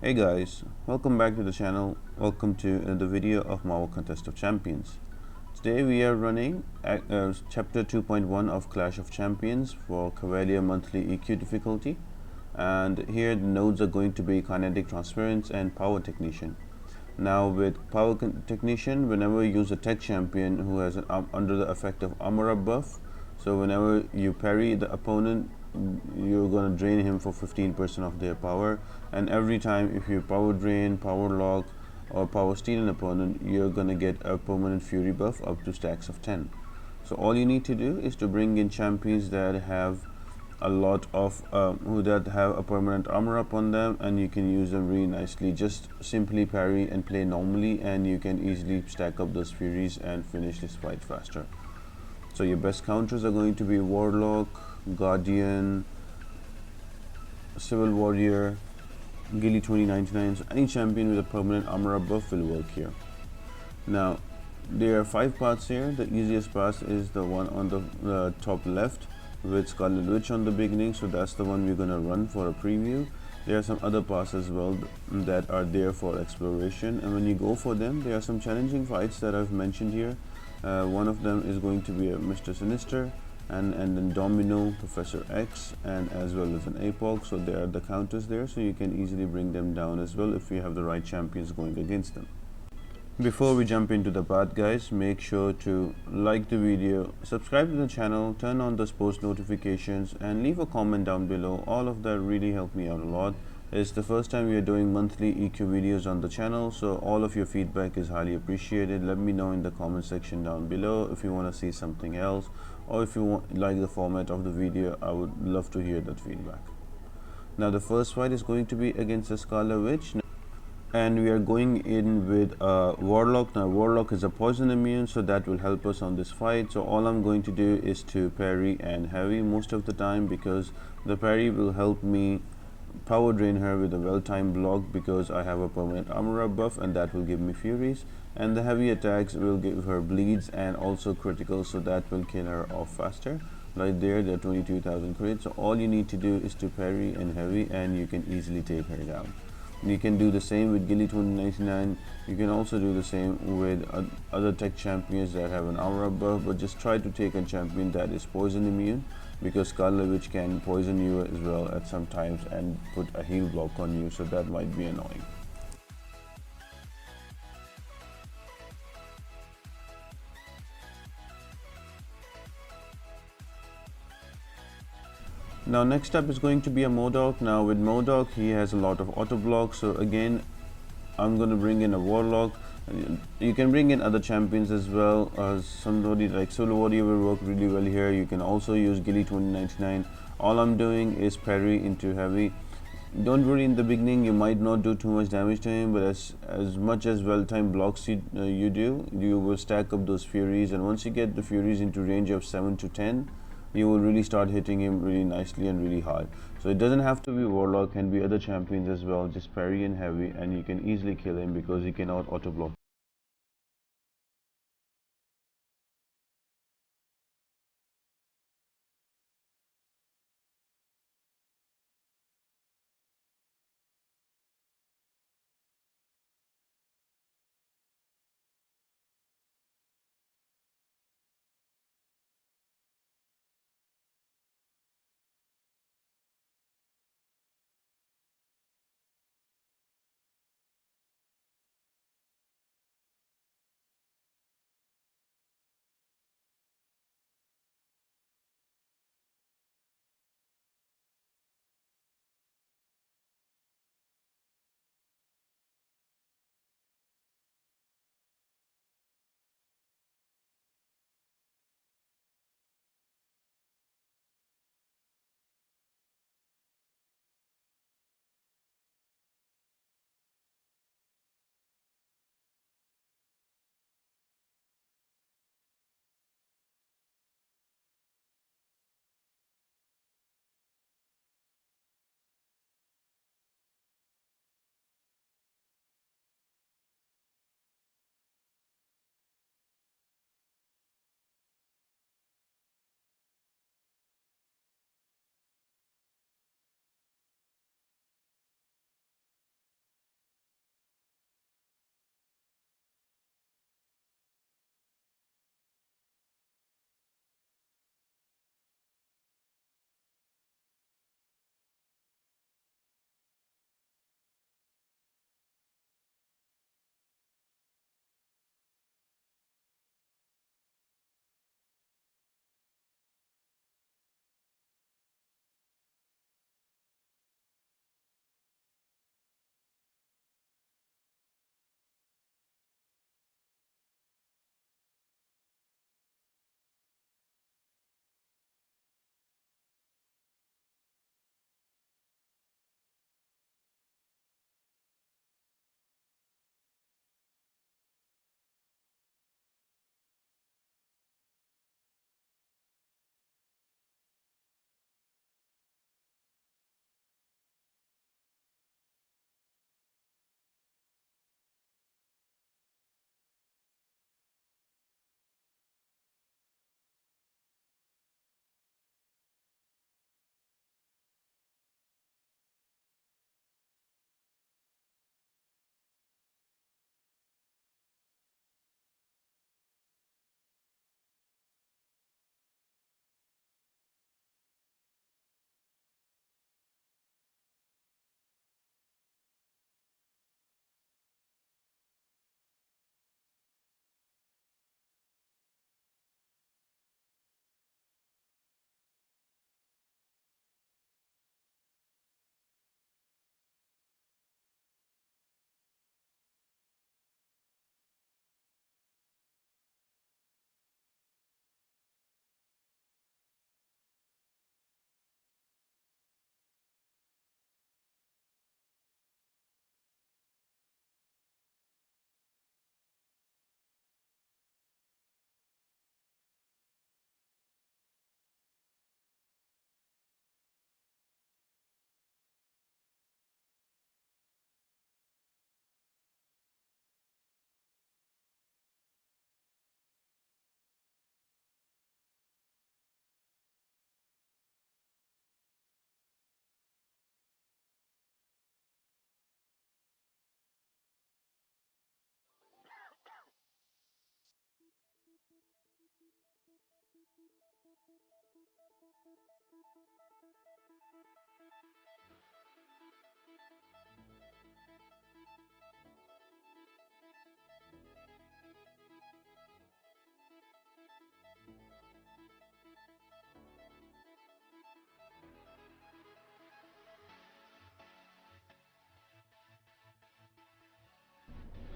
Hey guys, welcome back to the channel. Welcome to another video of Marvel Contest of Champions. Today we are running chapter 2.1 of Clash of Champions for Cavalier monthly EQ difficulty, and here the nodes are going to be Kinetic Transference and Power Technician. Now with Power Technician, whenever you use a tech champion who has an under the effect of armor up buff, so whenever you parry the opponent, you're going to drain him for 15% of their power, and every time if you power drain, power lock, or power steal an opponent, you're going to get a permanent fury buff up to stacks of 10. So all you need to do is to bring in champions that have a lot of who that have a permanent armor up on them, and you can use them really nicely. Just simply parry and play normally, and you can easily stack up those furies and finish this fight faster. So your best counters are going to be Warlock, Guardian, Civil Warrior, Gilly 2099. So any champion with a permanent armor up buff will work here. Now there are 5 paths here. The easiest path is the one on the top left with Scarlet Witch on the beginning, so that's the one we're gonna run for a preview. There are some other paths as well that are there for exploration, and when you go for them, there are some challenging fights that I've mentioned here. One of them is going to be a Mr. Sinister, and then Domino, Professor X, and as well as an APOC. So there are the counters there, so you can easily bring them down as well if you have the right champions going against them. Before we jump into the path, guys, make sure to like the video, subscribe to the channel, turn on those post notifications, and leave a comment down below. All of that really helped me out a lot. It's the first time we are doing monthly EQ videos on the channel, so all of your feedback is highly appreciated. Let me know in the comment section down below if you want to see something else, or if you like the format of the video. I would love to hear that feedback. Now the first fight is going to be against the Scarlet Witch, and we are going in with Warlock. Now Warlock is a poison immune, so that will help us on this fight. So all I'm going to do is to parry and heavy most of the time, because the parry will help me power drain her with a well-timed block, because I have a permanent armor up buff, and that will give me furies, and the heavy attacks will give her bleeds and also critical, so that will kill her off faster. Right there, they're 22,000 crits. So all you need to do is to parry and heavy, and you can easily take her down. You can do the same with Gilly 2099. You can also do the same with other tech champions that have an aura buff, but just try to take a champion that is poison immune, because Scarlet Witch can poison you as well at some times and put a heal block on you, so that might be annoying. Now next up is going to be a Modok. Now with Modok, he has a lot of auto blocks, so again I'm going to bring in a Warlock. You can bring in other champions as well. Somebody like Solo Warrior will work really well here. You can also use Gilly 2099. All I'm doing is parry into heavy. Don't worry, in the beginning you might not do too much damage to him, but as much as well-timed blocks you do, you will stack up those furies, and once you get the furies into range of 7 to 10, you will really start hitting him really nicely and really hard. So it doesn't have to be Warlock, can be other champions as well. Just parry and heavy, and you can easily kill him because he cannot auto block.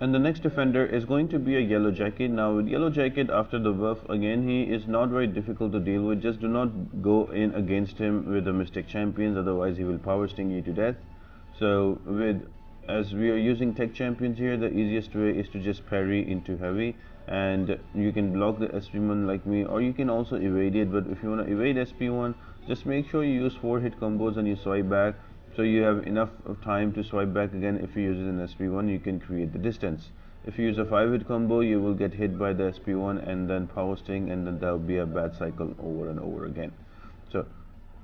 And the next defender is going to be a yellow jacket. Now with yellow jacket after the buff, again he is not very difficult to deal with. Just do not go in against him with the Mystic Champions, otherwise he will power sting you to death. So with, as we are using tech champions here, the easiest way is to just parry into heavy, and you can block the SP1 like me, or you can also evade it. But if you want to evade SP1, just make sure you use 4 hit combos and you swipe back, so you have enough of time to swipe back again. If you use it in SP1, you can create the distance. If you use a 5 hit combo, you will get hit by the SP1 and then power sting, and then there will be a bad cycle over and over again. So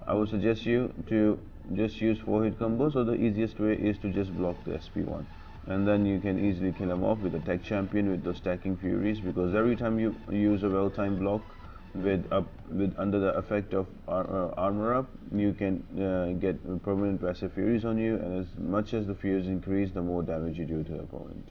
I would suggest you to just use 4 hit combos, so the easiest way is to just block the SP1, and then you can easily kill him off with a tech champion with those stacking furies, because every time you use a well timed block with under the effect of armor up, you can get permanent passive furies on you, and as much as the furies increase, the more damage you do to the opponent.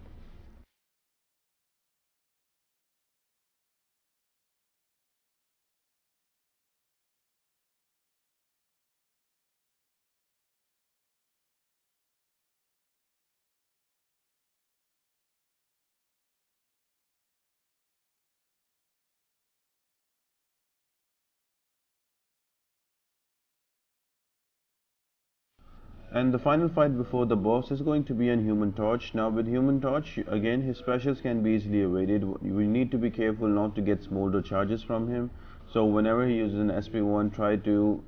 And the final fight before the boss is going to be on Human Torch. Now with Human Torch, again his specials can be easily evaded. We need to be careful not to get smolder charges from him. So whenever he uses an SP1, try to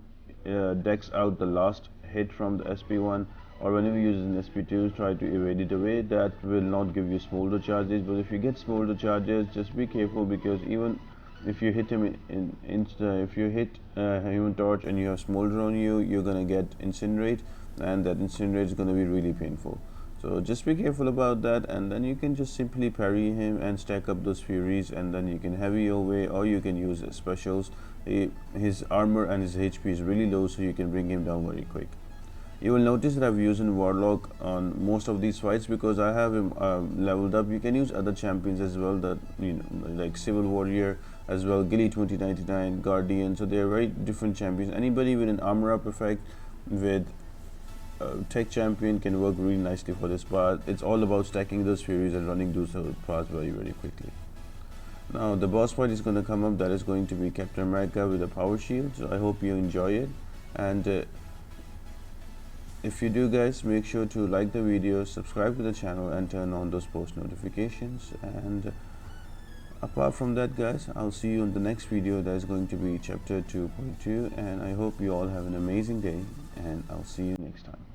dex out the last hit from the SP1, or whenever he uses an SP2, try to evade it away. That will not give you smolder charges, but if you get smolder charges, just be careful, because even if you hit him if you hit Human Torch and you have smolder on you, you're gonna get incinerate, and that incinerate is going to be really painful. So just be careful about that, and then you can just simply parry him and stack up those furies, and then you can heavy your way, or you can use specials. His armor and his HP is really low, so you can bring him down very quick. You will notice that I've used Warlock on most of these fights because I have him leveled up. You can use other champions as well, that like Civil Warrior as well, Gilly 2099, Guardian. So they are very different champions. Anybody with an armor up effect with tech champion can work really nicely for this part. It's all about stacking those furies and running those parts very quickly. Now the boss fight is going to come up. That is going to be Captain America with a power shield. So I hope you enjoy it, and if you do guys, make sure to like the video, subscribe to the channel, and turn on those post notifications. And apart from that guys, I'll see you in the next video. That is going to be chapter 2.2, and I hope you all have an amazing day, and I'll see you next time.